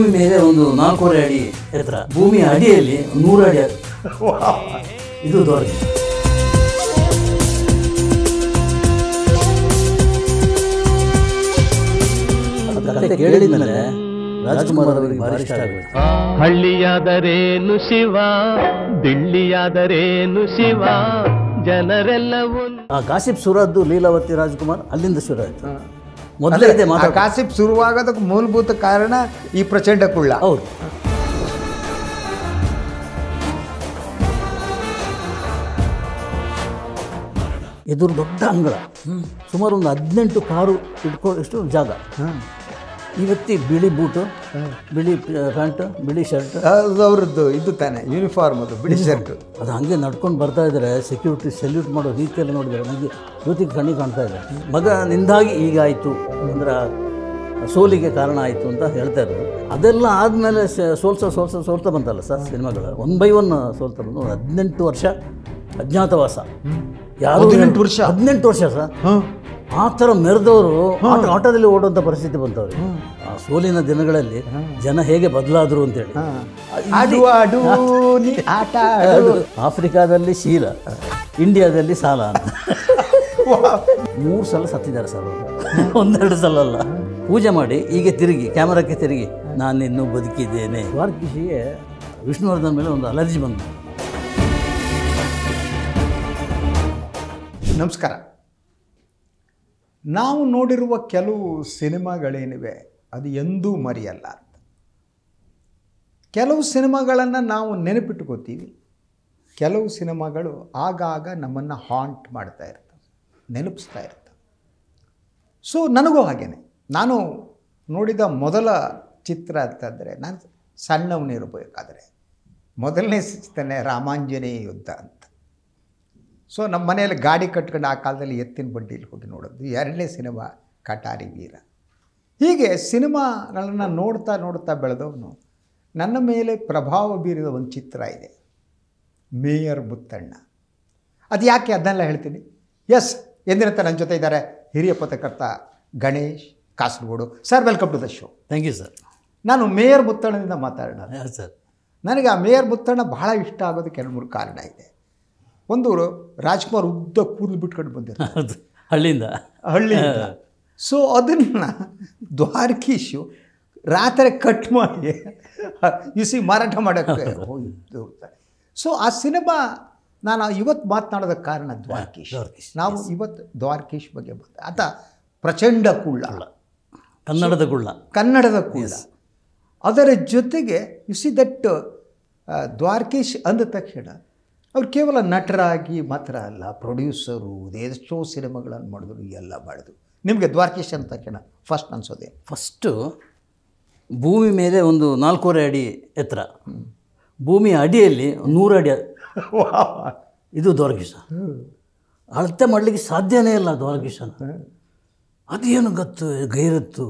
ಭೂಮಿ ಮೇಲೆ ಒಂದು 4 ಅಡಿ ಎತ್ತರ, ಭೂಮಿಯ ಅಡಿಯಲ್ಲಿ 100 ಅಡಿ ಇದು ದ್ವಾರಕೀಶ್. ಕತೆ ಕೇಳಿದ್ಮೇಲೆ ರಾಜ್ಕುಮಾರ್ ಅವರಿಗೆ ಭಾರಿ ಇಷ್ಟ ಆಗುತ್ತೆ. ಹಳ್ಳಿಯಾದರೇನು ಶಿವ, ದಿಳ್ಳಿಯಾದರೇನು ಶಿವ, ಜನರೆಲ್ಲವೂ. ಆ ಕಾಸಿಪ್ ಸುರದ್ದು ಲೀಲಾವತಿ ರಾಜ್ಕುಮಾರ್ ಅಲ್ಲಿಂದ ಶುರು ಆಯಿತು. ಮೊದಲೇ ಕಾಸಿಪ್ ಶುರುವಾಗೋದಕ್ಕೆ ಮೂಲಭೂತ ಕಾರಣ ಈ ಪ್ರಚಂಡ ಕುಳ್ಳ. ಹೌದು. ಎದುರು ದೊಡ್ಡ ಅಂಗಳ, ಸುಮಾರು ಒಂದು 18 ಕಾರು ಇಟ್ಕೊಳ್ಳೋಷ್ಟು ಜಾಗ. ಇವತ್ತಿ ಬಿಳಿ ಬೂಟು, ಬಿಳಿ ಪ್ಯಾಂಟ್, ಬಿಳಿ ಶರ್ಟ್, ಅವ್ರದ್ದು ಇದು ತಾನೆ ಯೂನಿಫಾರ್ಮ್, ಅದು ಬಿಳಿ ಶರ್ಟ್. ಅದು ಹಾಗೆ ನಡ್ಕೊಂಡು ಬರ್ತಾ ಇದ್ದಾರೆ. ಸೆಕ್ಯೂರಿಟಿ ಸೆಲ್ಯೂಟ್ ಮಾಡೋ ರೀತಿಯಲ್ಲಿ ನೋಡಿದ್ದಾರೆ. ನನಗೆ ಇವತ್ತಿಗೆ ಕಣ್ಣಿಗೆ ಕಾಣ್ತಾ ಇದೆ. ಮಗ ನಿಂದಾಗಿ ಹೀಗಾಯಿತು ಅಂದ್ರೆ ಸೋಲಿಗೆ ಕಾರಣ ಆಯಿತು ಅಂತ ಹೇಳ್ತಾ ಇದ್ರು. ಅದೆಲ್ಲ ಆದಮೇಲೆ ಸೋಲ್ತಾ ಬಂತಲ್ಲ ಸರ್ ಸಿನಿಮಾಗಳು, 1 by 1 ಸೋಲ್ತಾ ಬಂದು 18 ವರ್ಷ ಅಜ್ಞಾತವಾಸ. ಯಾರು 18 ವರ್ಷ ಸರ್. ಆ ಥರ ಮೆರೆದವರು ಆಟೋದಲ್ಲಿ ಓಡುವಂಥ ಪರಿಸ್ಥಿತಿ ಬಂತವ್ರಿಗೆ. ಆ ಸೋಲಿನ ದಿನಗಳಲ್ಲಿ ಜನ ಹೇಗೆ ಬದಲಾದರು ಅಂತೇಳಿ. ಆಫ್ರಿಕಾದಲ್ಲಿ ಶೀಲ, ಇಂಡಿಯಾದಲ್ಲಿ ಸಾಲ ಅಂತ 3 ಸಲ ಸತ್ತಿದ್ದಾರೆ ಸರ್ ಅವರು. 1-2 ಸಲ ಅಲ್ಲ. ಪೂಜೆ ಮಾಡಿ ಹೀಗೆ ತಿರುಗಿ ಕ್ಯಾಮರಾಕ್ಕೆ ತಿರುಗಿ ನಾನಿನ್ನೂ ಬದುಕಿದ್ದೇನೆ. ದ್ವಾರಕೀಶಿಗೆ ವಿಷ್ಣುವರ್ಧನ್ ಮೇಲೆ ಒಂದು ಅಲರ್ಜಿ ಬಂತು. ನಮಸ್ಕಾರ. ನಾವು ನೋಡಿರುವ ಕೆಲವು ಸಿನಿಮಾಗಳೇನಿವೆ ಅದು ಎಂದೂ ಮರೆಯಲ್ಲ ಅಂತ. ಕೆಲವು ಸಿನಿಮಾಗಳನ್ನು ನಾವು ನೆನಪಿಟ್ಕೋತೀವಿ, ಕೆಲವು ಸಿನಿಮಾಗಳು ಆಗಾಗ ನಮ್ಮನ್ನು ಹಾಂಟ್ ಮಾಡ್ತಾ ಇರ್ತವೆ, ನೆನಪಿಸ್ತಾ ಇರ್ತವೆ. ಸೊ ನನಗೂ ಹಾಗೇನೆ. ನಾನು ನೋಡಿದ ಮೊದಲ ಚಿತ್ರ ಅಂತಂದರೆ, ನಾನು ಸಣ್ಣವನಿರಬೇಕಾದ್ರೆ ಮೊದಲನೇ ಚಿತ್ರನೇ ರಾಮಾಂಜನೇಯ ಯುದ್ಧ ಅಂತ. ಸೊ ನಮ್ಮ ಮನೆಯಲ್ಲಿ ಗಾಡಿ ಕಟ್ಕೊಂಡು ಆ ಕಾಲದಲ್ಲಿ ಎತ್ತಿನ ಬಂಡಿಯಲ್ಲಿ ಹೋಗಿ ನೋಡೋದು. 2ನೇ ಸಿನಿಮಾ ಕಟಾರಿ ವೀರ. ಹೀಗೆ ಸಿನಿಮಾಗಳನ್ನು ನೋಡ್ತಾ ನೋಡ್ತಾ ಬೆಳೆದವನು. ನನ್ನ ಮೇಲೆ ಪ್ರಭಾವ ಬೀರಿದ ಒಂದು ಚಿತ್ರ ಇದೆ, ಮೇಯರ್ ಮುತ್ತಣ್ಣ. ಅದು ಯಾಕೆ ಅದನ್ನೆಲ್ಲ ಹೇಳ್ತೀನಿ. ಎಸ್, ಎಂದಿನಂತ ನನ್ನ ಜೊತೆ ಇದ್ದಾರೆ ಹಿರಿಯ ಪತ್ರಕರ್ತ Ganesh Kasaragod. Sir, welcome to the show. Thank you sir. ನಾನು ಮೇಯರ್ ಮುತ್ತಣ್ಣದಿಂದ ಮಾತಾಡೋಣ ಸರ್. ನನಗೆ ಆ ಮೇಯರ್ ಮುತ್ತಣ್ಣ ಬಹಳ ಇಷ್ಟ ಆಗೋದಕ್ಕೆ 2-3 ಕಾರಣ ಇದೆ. ಒಂದು, ರಾಜ್ಕುಮಾರ್ ಉದ್ದ ಕೂದಲು ಬಿಟ್ಕೊಂಡು ಬಂದಿರ್ತಾರೆ ಹಳ್ಳಿಯಿಂದ. ಸೊ ಅದನ್ನು ದ್ವಾರಕೀಶು ರಾತ್ರಿ ಕಟ್ ಮಾಡಿ ಮಾರಾಟ ಮಾಡೋಕ್ಕೆ ಹೋಗ್ತಾರೆ. ಸೊ ಆ ಸಿನಿಮಾ ನಾನು ಇವತ್ತು ಮಾತನಾಡೋದಕ್ಕೆ ಕಾರಣ ದ್ವಾರಕೀಶ್. ನಾವು ಇವತ್ತು ದ್ವಾರಕೀಶ್ ಬಗ್ಗೆ ಬಂದ ಆತ ಪ್ರಚಂಡ ಕುಳ್ಳ, ಕನ್ನಡದ ಕುಳ್ಳ. ಅದರ ಜೊತೆಗೆ ದಟ್ ದ್ವಾರಕೀಶ್ ಅಂದ ತಕ್ಷಣ ಅವ್ರು ಕೇವಲ ನಟರಾಗಿ ಮಾತ್ರ ಅಲ್ಲ, ಪ್ರೊಡ್ಯೂಸರು, ಎಷ್ಟೋ ಸಿನಿಮಾಗಳನ್ನು ಮಾಡಿದ್ರು, ಎಲ್ಲ ಮಾಡಿದ್ರು. ನಿಮಗೆ ದ್ವಾರಕೀಶ್ ಅಂದ ತಕ್ಷಣ ಫಸ್ಟ್ ಅನ್ಸೋದೆ? ಫಸ್ಟು ಭೂಮಿ ಮೇಲೆ ಒಂದು 4 ಅಡಿ ಎತ್ತರ, ಭೂಮಿಯ ಅಡಿಯಲ್ಲಿ 100 ಅಡಿ ಇದು ದ್ವಾರಕೀಶ. ಅಳತೆ ಮಾಡಲಿಕ್ಕೆ ಸಾಧ್ಯನೇ ಇಲ್ಲ ದ್ವಾರಕೀಶನ. ಅದೇನು ಗತ್ತು ಗೈರತ್ತು.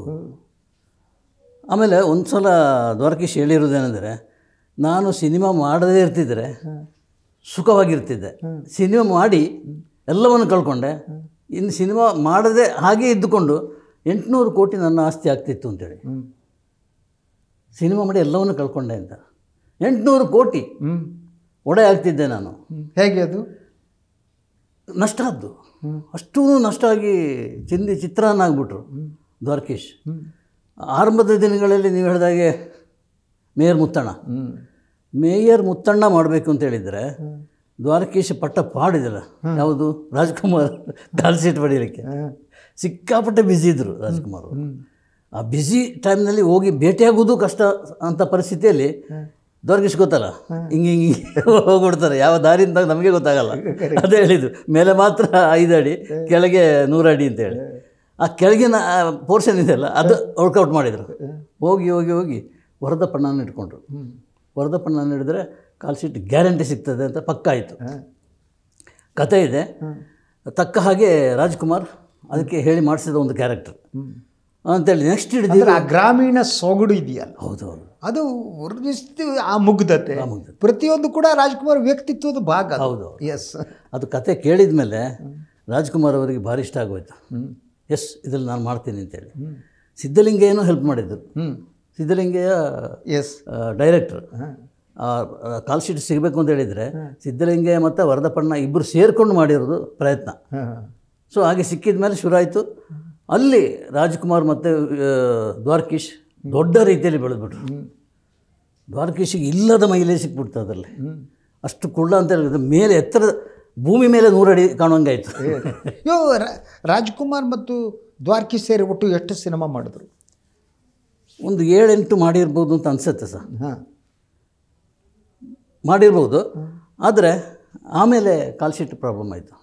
ಆಮೇಲೆ ಒಂದು ಸಲ ದ್ವಾರಕೀಶ್ ಹೇಳಿರೋದೇನೆಂದರೆ, ನಾನು ಸಿನಿಮಾ ಮಾಡದೇ ಇರ್ತಿದ್ರೆ ಸುಖವಾಗಿರ್ತಿದ್ದೆ, ಸಿನಿಮಾ ಮಾಡಿ ಎಲ್ಲವನ್ನು ಕಳ್ಕೊಂಡೆ, ಇನ್ನು ಸಿನಿಮಾ ಮಾಡದೆ ಹಾಗೆ ಇದ್ದುಕೊಂಡು 800 ಕೋಟಿ ನನ್ನ ಆಸ್ತಿ ಆಗ್ತಿತ್ತು ಅಂತೇಳಿ. ಸಿನಿಮಾ ಮಾಡಿ ಎಲ್ಲವನ್ನು ಕಳ್ಕೊಂಡೆ ಅಂತ 800 ಕೋಟಿ ಒಡೆ ಆಗ್ತಿದ್ದೆ ನಾನು. ಹೇಗೆ ಅದು ನಷ್ಟ ಆದ್ದು? ಅಷ್ಟೂ ನಷ್ಟ ಆಗಿ ಚಿತ್ರಾನ್ನ ಆಗಿಬಿಟ್ರು ದ್ವಾರಕೀಶ್. ಆರಂಭದ ದಿನಗಳಲ್ಲಿ ನೀವು ಹೇಳಿದಾಗೆ ಮೇಯರ್ ಮುತ್ತಣ್ಣ ಮಾಡಬೇಕು ಅಂತ ಹೇಳಿದರೆ ದ್ವಾರಕೀಶ್ ಪಟ್ಟ ಪಾಡಿದಲ್ಲ. ಯಾವುದು? ರಾಜ್ಕುಮಾರ್ ಕಾಲ್ ಸೀಟ್ ಪಡೀಲಿಕ್ಕೆ ಸಿಕ್ಕಾಪಟ್ಟೆ ಬ್ಯುಸಿ ಇದ್ದರು ರಾಜ್ಕುಮಾರ್. ಆ ಬ್ಯುಸಿ ಟೈಮ್ನಲ್ಲಿ ಹೋಗಿ ಭೇಟಿಯಾಗೋದು ಕಷ್ಟ ಅಂತ ಪರಿಸ್ಥಿತಿಯಲ್ಲಿ ದ್ವಾರಕೀಶ್ ಗೊತ್ತಲ್ಲ, ಹಿಂಗೆ ಹೋಗ್ಬಿಡ್ತಾರೆ. ಯಾವ ದಾರಿಯಿಂದ ನಮಗೆ ಗೊತ್ತಾಗಲ್ಲ. ಅದೇ ಹೇಳಿದ್ದು, ಮೇಲೆ ಮಾತ್ರ 5 ಅಡಿ, ಕೆಳಗೆ 100 ಅಡಿ ಅಂತೇಳಿ. ಆ ಕೆಳಗಿನ ಪೋರ್ಷನ್ ಇದೆಯಲ್ಲ ಅದು ವರ್ಕೌಟ್ ಮಾಡಿದರು. ಹೋಗಿ ಹೋಗಿ ಹೋಗಿ ವರದಪ್ಪಣ್ಣನ ಇಟ್ಕೊಂಡ್ರು. ವರದಪ್ಪಣ್ಣನ ಹಿಡಿದ್ರೆ ಕಾಲ್ ಸೀಟ್ ಗ್ಯಾರಂಟಿ ಸಿಗ್ತದೆ ಅಂತ ಪಕ್ಕ ಆಯಿತು. ಕತೆ ಇದೆ. ತಕ್ಕ ಹಾಗೆ ರಾಜ್ಕುಮಾರ್ ಅದಕ್ಕೆ ಹೇಳಿ ಮಾಡಿಸಿದ ಒಂದು ಕ್ಯಾರೆಕ್ಟರ್ ಅಂತೇಳಿ ನೆಕ್ಸ್ಟ್ ಹಿಡಿದಿಲ್ಲ. ಆ ಗ್ರಾಮೀಣ ಸೊಗಡು ಇದೆಯಲ್ಲ, ಹೌದು, ಅದು ಆ ಮುಗ್ಧತೆ ಪ್ರತಿಯೊಂದು ಕೂಡ ರಾಜ್ಕುಮಾರ್ ವ್ಯಕ್ತಿತ್ವದ ಭಾಗ. ಹೌದು, ಎಸ್. ಅದು ಕತೆ ಕೇಳಿದ ಮೇಲೆ ರಾಜ್ಕುಮಾರ್ ಅವರಿಗೆ ಭಾರಿ ಇಷ್ಟ ಆಗೋಯ್ತು. ಎಸ್, ಇದರಲ್ಲಿ ನಾನು ಮಾಡ್ತೀನಿ ಅಂತೇಳಿ. ಸಿದ್ಧಲಿಂಗ ಏನೋ ಹೆಲ್ಪ್ ಮಾಡಿದ್ರು. Siddalingaiah is director. Call sheet ಸಿಗಬೇಕು ಅಂತ ಹೇಳಿದರೆ ಸಿದ್ಧಲಿಂಗಯ್ಯ ಮತ್ತು ವರದಪ್ಪಣ್ಣ ಇಬ್ಬರು ಸೇರ್ಕೊಂಡು ಮಾಡಿರೋದು ಪ್ರಯತ್ನ. ಸೊ ಹಾಗೆ ಸಿಕ್ಕಿದ ಮೇಲೆ ಶುರು ಆಯಿತು. ಅಲ್ಲಿ ರಾಜ್ಕುಮಾರ್ ಮತ್ತು ದ್ವಾರಕೀಶ್ ದೊಡ್ಡ ರೀತಿಯಲ್ಲಿ ಬೆಳೆದ್ಬಿಟ್ರು. ದ್ವಾರಕೀಶಿಗೆ ಇಲ್ಲದ ಮೈಲೇಜ್ ಸಿಕ್ಬಿಡ್ತು ಅದರಲ್ಲಿ. ಅಷ್ಟು ಕುಳ್ಳ ಅಂತ ಹೇಳಿದ್ರೆ ಮೇಲೆ ಎತ್ತರ ಭೂಮಿ ಮೇಲೆ 100 ಅಡಿ ಕಾಣುವಂಗಾಯಿತು. ರಾಜ್ಕುಮಾರ್ ಮತ್ತು ದ್ವಾರಕೀಶ್ ಸೇರಿ ಒಟ್ಟು ಎಷ್ಟು ಸಿನಿಮಾ ಮಾಡಿದ್ರು? ಒಂದು 7-8 ಮಾಡಿರ್ಬೋದು ಅಂತ ಅನಿಸುತ್ತೆ ಸರ್. ಮಾಡಿರ್ಬೋದು. ಆದರೆ ಆಮೇಲೆ ಕಾಲ್ ಶೀಟ್ ಪ್ರಾಬ್ಲಮ್ ಆಯಿತು.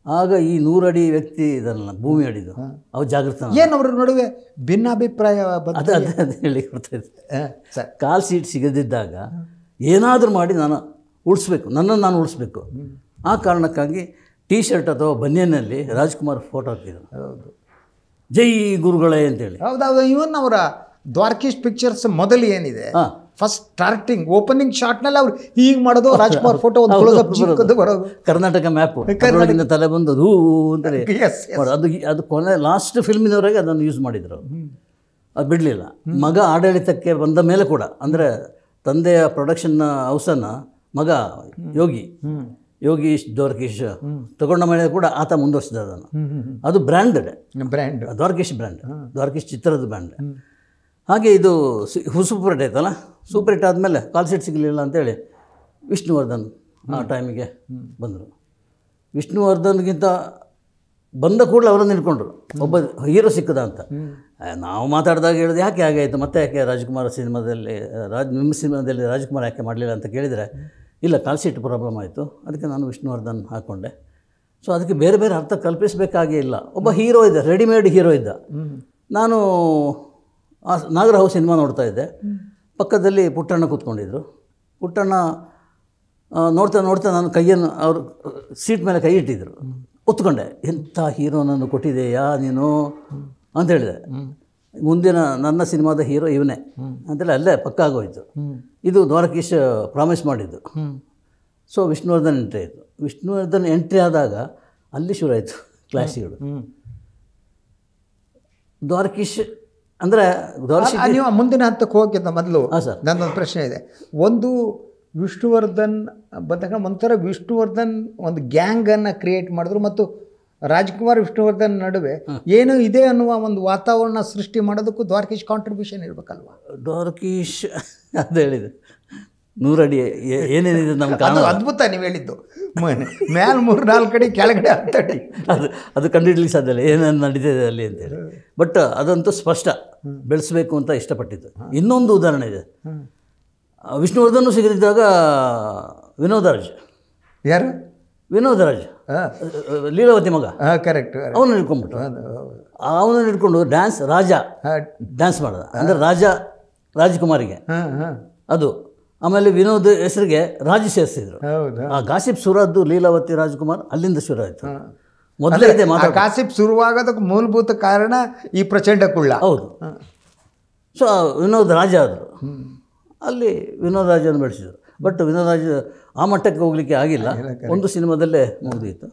ಆಗ ಈ 100 ಅಡಿ ವ್ಯಕ್ತಿ ಇದಲ್ಲ, ಭೂಮಿ ಅಡಿದು, ಅವು ಜಾಗೃತ. ಏನು ಅವ್ರ ನಡುವೆ ಭಿನ್ನಾಭಿಪ್ರಾಯ? ಅದೇ ಹೇಳಿ ಕೊಡ್ತಾಯಿದ್ದೆ. ಕಾಲ್ ಶೀಟ್ ಸಿಗದಿದ್ದಾಗ ಏನಾದರೂ ಮಾಡಿ ನಾನು ಉಳಿಸ್ಬೇಕು, ನನ್ನನ್ನು ನಾನು ಉಳಿಸ್ಬೇಕು. ಆ ಕಾರಣಕ್ಕಾಗಿ ಟೀ ಶರ್ಟ್ ಅಥವಾ ಬನಿಯನ್ನಲ್ಲಿ ರಾಜ್ಕುಮಾರ್ ಫೋಟೋ ಹಾಕಿದ್ರು. ಹೌದು, ಜೈ ಗುರುಗಳೇ ಅಂತೇಳಿ. ಹೌದೌದು. ಇವನ್ ಅವರ ದ್ವಾರಕೀಶ್ ಪಿಕ್ಚರ್ಸ್ ಮೊದಲು ಏನಿದೆ, ಫಸ್ಟ್ ಸ್ಟಾರ್ಟಿಂಗ್ ಓಪನಿಂಗ್ ಶಾಟ್ನಲ್ಲಿ ಅವ್ರು ಹೀಗೆ ಮಾಡೋದು, ರಾಜ್ಕುಮಾರ್ ಫೋಟೋ ಒಂದು ಬರೋದು, ಕರ್ನಾಟಕ ಮ್ಯಾಪು ಕರ್ನಾಟಕದಿಂದ ತಲೆ ಬಂದು ಅದು ಅಂತೇಳಿ ಅದು ಕೊನೆ ಲಾಸ್ಟ್ ಫಿಲ್ಮಿನವರೆಗೆ ಅದನ್ನು ಯೂಸ್ ಮಾಡಿದರು. ಅದು ಬಿಡಲಿಲ್ಲ. ಮಗ ಆಡಳಿತಕ್ಕೆ ಬಂದ ಮೇಲೆ ಕೂಡ, ಅಂದರೆ ತಂದೆಯ ಪ್ರೊಡಕ್ಷನ್ ಹೌಸನ್ನು ಮಗ ಯೋಗಿ ದ್ವಾರಕೀಶ್ ತಗೊಂಡ ಮೇಲೆ ಕೂಡ ಆತ ಮುಂದುವರಿಸಿದ ಅದನ್ನು. ಅದು ಬ್ರ್ಯಾಂಡ್ ದ್ವಾರಕೀಶ್ ಬ್ರ್ಯಾಂಡ್, ದ್ವಾರಕೀಶ್ ಚಿತ್ರದ ಬ್ರ್ಯಾಂಡ್. ಹಾಗೆ ಇದು ಸೂಪರ್ ಹಿಟ್ ಆಯ್ತಲ್ಲ. ಸೂಪರ್ ಹಿಟ್ ಆದಮೇಲೆ ಕಾಲ್ ಶೀಟ್ ಸಿಗಲಿಲ್ಲ ಅಂತೇಳಿ ವಿಷ್ಣುವರ್ಧನ್ ಆ ಟೈಮಿಗೆ ಬಂದರು. ವಿಷ್ಣುವರ್ಧನ್ಗಿಂತ ಬಂದ ಕೂಡಲೇ ಅವರನ್ನು ನಿಲ್ಕೊಂಡ್ರು, ಒಬ್ಬ ಹೀರೋ ಸಿಕ್ಕದ ಅಂತ. ನಾವು ಮಾತಾಡಿದಾಗ ಹೇಳಿದೆ, ಯಾಕೆ ಹಾಗಾಯಿತು, ಮತ್ತೆ ಯಾಕೆ ರಾಜ್ಕುಮಾರ್ ಸಿನಿಮಾದಲ್ಲಿ ನಿಮ್ಮ ಸಿನಿಮಾದಲ್ಲಿ ರಾಜ್ಕುಮಾರ್ ಯಾಕೆ ಮಾಡಲಿಲ್ಲ ಅಂತ ಕೇಳಿದರೆ, ಇಲ್ಲ ಕಾಲ್ ಶೀಟ್ ಪ್ರಾಬ್ಲಮ್ ಆಯಿತು, ಅದಕ್ಕೆ ನಾನು ವಿಷ್ಣುವರ್ಧನ್ ಹಾಕ್ಕೊಂಡೆ. ಸೊ ಅದಕ್ಕೆ ಬೇರೆ ಬೇರೆ ಅರ್ಥ ಕಲ್ಪಿಸಬೇಕಾಗೇ ಇಲ್ಲ. ಒಬ್ಬ ಹೀರೋ ಇದ್ದ, ರೆಡಿಮೇಡ್ ಹೀರೋ ಇದ್ದ. ನಾನು ನಾಗರಾವ್ ಸಿನಿಮಾ ನೋಡ್ತಾ ಇದ್ದೆ, ಪಕ್ಕದಲ್ಲಿ ಪುಟ್ಟಣ್ಣ ಕೂತ್ಕೊಂಡಿದ್ರು. ಪುಟ್ಟಣ್ಣ ನೋಡ್ತಾ ನೋಡ್ತಾ ನಾನು ಕೈಯನ್ನು ಅವರು ಸೀಟ್ ಮೇಲೆ ಕೈ ಇಟ್ಟಿದ್ದರು. ಒತ್ಕೊಂಡೆ, ಎಂಥ ಹೀರೋನನ್ನು ಕೊಟ್ಟಿದೆಯಾ ನೀನು ಅಂತ ಹೇಳಿದೆ. ಮುಂದಿನ ನನ್ನ ಸಿನಿಮಾದ ಹೀರೋ ಇವನೇ ಅಂತೇಳಿ ಅಲ್ಲೇ ಪಕ್ಕ ಆಗೋಯ್ತು. ಇದು ದ್ವಾರಕೀಶ್ ಪ್ರಾಮಿಸ್ ಮಾಡಿದ್ದು. ಸೊ ವಿಷ್ಣುವರ್ಧನ್ ಎಂಟ್ರಿ ಆಯಿತು. ವಿಷ್ಣುವರ್ಧನ್ ಎಂಟ್ರಿ ಆದಾಗ ಅಲ್ಲಿ ಶುರು ಆಯಿತು ಕ್ಲಾಸಿಗಳು. ದ್ವಾರಕೀಶ್ ಅಂದರೆ ನೀವು ಮುಂದಿನ ಹಂತಕ್ಕೆ ಹೋಗಿದ್ದ ಮೊದಲು ನನ್ನೊಂದು ಪ್ರಶ್ನೆ ಇದೆ. ಒಂದು ವಿಷ್ಣುವರ್ಧನ್ ಬಂದಾಗ ಒಂಥರ ವಿಷ್ಣುವರ್ಧನ್ ಒಂದು ಗ್ಯಾಂಗನ್ನು ಕ್ರಿಯೇಟ್ ಮಾಡಿದ್ರು, ಮತ್ತು ರಾಜ್ಕುಮಾರ್ ವಿಷ್ಣುವರ್ಧನ್ ನಡುವೆ ಏನು ಇದೆ ಅನ್ನುವ ಒಂದು ವಾತಾವರಣ ಸೃಷ್ಟಿ ಮಾಡೋದಕ್ಕೂ ದ್ವಾರಕೀಶ್ ಕಾಂಟ್ರಿಬ್ಯೂಷನ್ ಇರಬೇಕಲ್ವ? ದ್ವಾರಕೀಶ್ ಅದು ಹೇಳಿದೆ 100 ಅಡಿ ಏನೇನಿದೆ ನಮ್ಮ ಕಾರಣ ಅದ್ಭುತ ನೀವು ಹೇಳಿದ್ದು. ಮೇಲೆ 3-4 ಅಡಿ, ಕೆಳಗಡೆ 10 ಅಡಿ. ಅದು ಕಂಡುಹಿಡ್ಲಿಕ್ಕೆ ಸಾಧ್ಯ ಇಲ್ಲ ಏನೇನು ನಡೀತಿದೆ ಅಲ್ಲಿ ಅಂತೇಳಿ. ಬಟ್ ಅದಂತೂ ಸ್ಪಷ್ಟ, ಬೆಳೆಸಬೇಕು ಅಂತ ಇಷ್ಟಪಟ್ಟಿದ್ದು. ಇನ್ನೊಂದು ಉದಾಹರಣೆ ಇದೆ. ವಿಷ್ಣುವರ್ಧನ್ ಸಿಗದಿದ್ದಾಗ ವಿನೋದರಾಜ್, ಯಾರು ವಿನೋದರಾಜ್, ಲೀಲಾವತಿ ಮಗ, ಕರೆಕ್ಟ್, ಅವನು ಹಿಡ್ಕೊಂಡ್ಬಿಟ್ಟು ಅವನನ್ನು ಹಿಡ್ಕೊಂಡು ಡ್ಯಾನ್ಸ್ ಮಾಡ್ದ. ಅಂದರೆ ರಾಜ್ಕುಮಾರಿಗೆ ಅದು. ಆಮೇಲೆ ವಿನೋದ್ ಹೆಸರಿಗೆ ರಾಜು ಸೇರಿಸಿದ್ರು. ಆ ಗಾಸಿಪ್ ಶುರುವಾದ್ದು ಲೀಲಾವತಿ ರಾಜ್ಕುಮಾರ್ ಅಲ್ಲಿಂದ ಶುರು ಆಯಿತು. ಮೊದಲೇ ಗಾಸಿಪ್ ಶುರುವಾಗೋದಕ್ಕೆ ಮೂಲಭೂತ ಕಾರಣ ಈ ಪ್ರಚಂಡ ಕುಳ್ಳ. ಹೌದು. ಸೊ ವಿನೋದ್ ರಾಜ ಆದರು. ಅಲ್ಲಿ ವಿನೋದ್ ರಾಜನ್ನು ಬೆಳೆಸಿದರು. ಬಟ್ ವಿನೋದ್ ರಾಜ್ ಆ ಮಟ್ಟಕ್ಕೆ ಹೋಗಲಿಕ್ಕೆ ಆಗಿಲ್ಲ. ಒಂದು ಸಿನಿಮಾದಲ್ಲೇ ಮುಗಿದಿತ್ತು.